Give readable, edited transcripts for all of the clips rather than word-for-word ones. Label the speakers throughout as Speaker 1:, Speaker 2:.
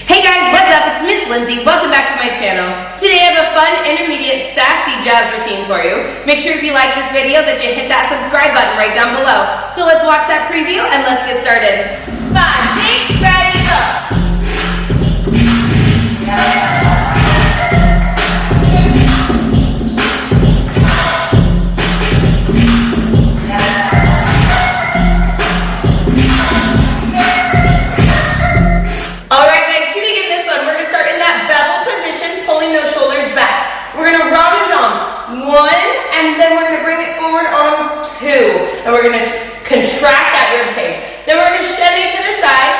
Speaker 1: Hey guys, what's up? It's Miss Lindsay. Welcome back to my channel. Today I have a fun, intermediate, sassy jazz routine for you. Make sure if you like this video that you hit that subscribe button right down below. So let's watch that preview and let's get started. 5, 6, ready, up. And we're going to contract that rib cage. Then we're going to shimmy to the side.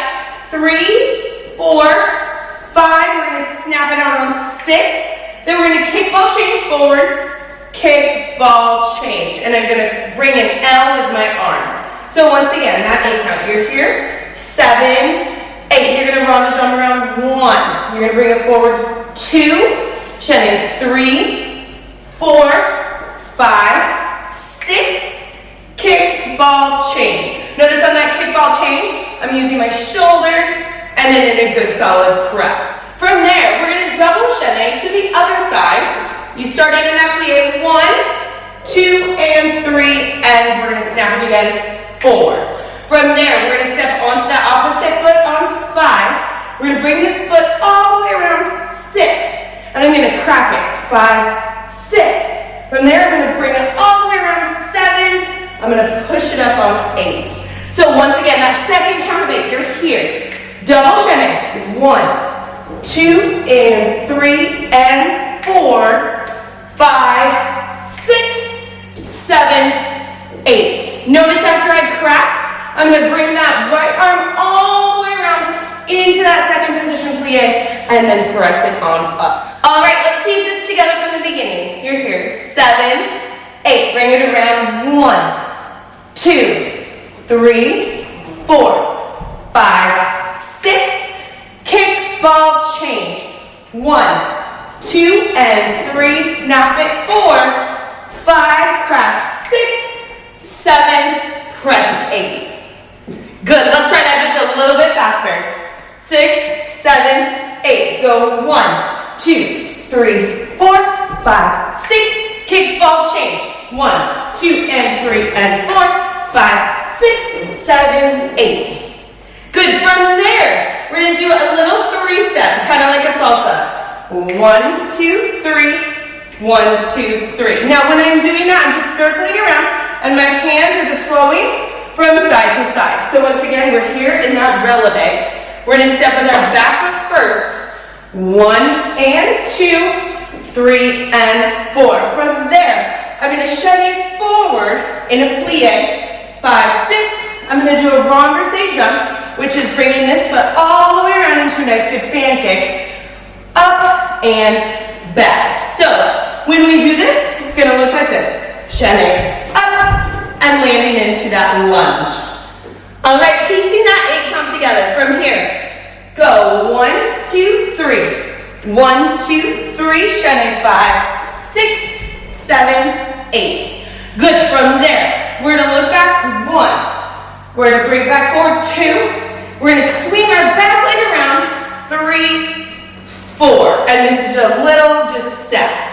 Speaker 1: 3, 4, 5. We're going to snap it out on 6. Then we're going to kick ball change forward. Kick ball change. And I'm going to bring an L with my arms. So once again, that 8 count. You're here. 7, 8. You're going to rond de jambe around 1. You're going to bring it forward. 2. Shimmy. 3, 4, 5, 6. Kick, ball, change. Notice on that kick, ball, change, I'm using my shoulders and then in a good solid prep. From there, we're going to double chaîner to the other side. You start in that plie. 1, 2, and 3, and we're going to snap it again. 4. From there, we're going to step onto that opposite foot on 5. We're going to bring this foot all the way around 6. And I'm going to crack it. 5, 6. From there, I'm going to bring it all the way around 7. I'm going to push it up on 8. So once again, that second count of 8, you're here. Double chaîner. 1, 2, and 3, and 4, 5, 6, 7, 8. Notice after I crack, I'm going to bring that right arm all the way around into that second position plie, and then press it on up. All right, let's piece this together from the beginning. You're here. 7, 8. Bring it around. 1, 2, 3, 4, 5, 6. Kick, ball, change. 1, 2, and 3. Snap it. 4, 5. Crack. 6, 7. Press 8. Good. Let's try that just a little bit faster. 6, 7, 8. Go. 1, 2, 3, 4, 5, 6. Kick, ball, change. 1, 2, and 3, and 4. 5, 6, 7, 8. Good. From there, we're going to do a little 3-step, kind of like a salsa. 1, 2, 3. 1, 2, 3. Now, when I'm doing that, I'm just circling around, and my hands are just flowing from side to side. So once again, we're here in that releve. We're going to step with our back foot first. 1 and 2, 3 and 4. From there, I'm going to shimmy forward in a plie. 5, 6. I'm going to do a renversé jump, which is bringing this foot all the way around into a nice good fan kick. Up and back. So when we do this, it's going to look like this. Chaîner up and landing into that lunge. All right, piecing that 8 count together. From here, go 1, 2, 3. 1, 2, 3. Chaîner 5, 6, 7, 8. Good. From there, we're going to look back. 1. We're going to bring back forward. 2. We're going to swing our back leg around. 3, 4. And this is a little just steps.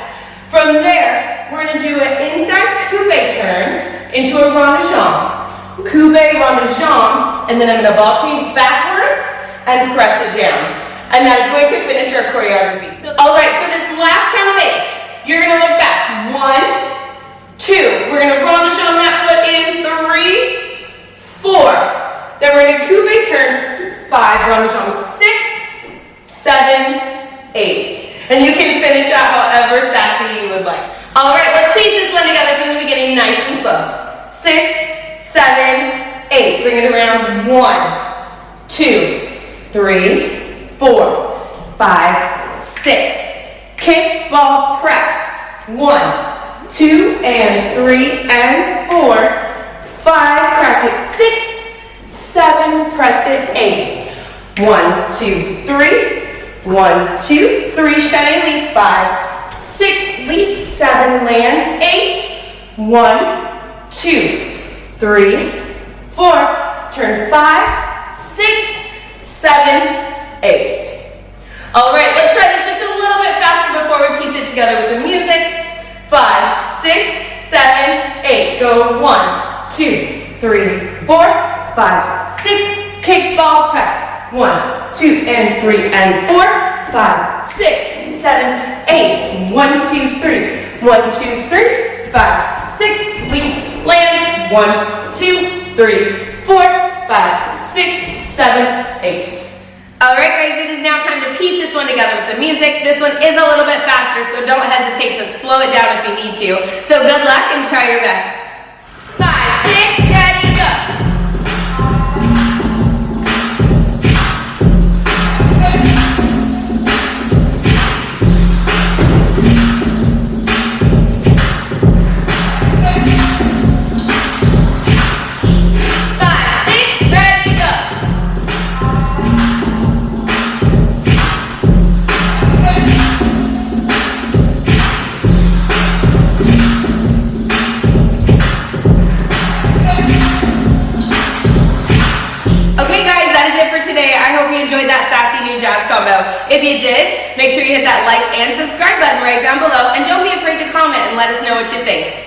Speaker 1: From there, we're going to do an inside coupe turn into a rond de jambe. Coupe, rond de jambe. And then I'm going to ball change backwards and press it down. And that is going to finish our choreography. So, all right, for this last count of 8, you're going to look back. 1, 2. We're going to rond de jambe that foot in. 3, 4. Then we're going to coupe turn. 5, rond de jambe. 6, 7, 8. And you can finish out however sassy you would like. All right, let's piece this one together from the beginning, nice and slow. 6, 7, 8. Bring it around. 1, 2, 3, 4, 5, 6. Kick, ball, prep. 1, 2, and 3, and 4, 5, crack it. 6, 7, press it. 8. 1, 2, 3. 1, 2, 3. Chaîner leap. 5, 6. Leap. 7. Land. 8. 1, 2, 3, 4. Turn. 5, 6, 7, 8. All right, let's try this just a little bit faster before we piece it together with the music. 5, 6, 7, 8. Go 1, 2, 3, 4, 5, 6. Kickball prep. 1, 2, and 3, and 4, 5, 6, 7, 8. 1, 2, 3. 1, 2, 3, 5, 6. Leap, land. 1, 2, 3, 4, 5, 6, 7, 8. Alright guys, it is now time to piece this one together with the music. This one is a little bit faster, so don't hesitate to slow it down if you need to. So good luck and try your best. 5, 6, ready, go! Enjoyed that sassy new jazz combo. If you did, make sure you hit that like and subscribe button right down below, and don't be afraid to comment and let us know what you think.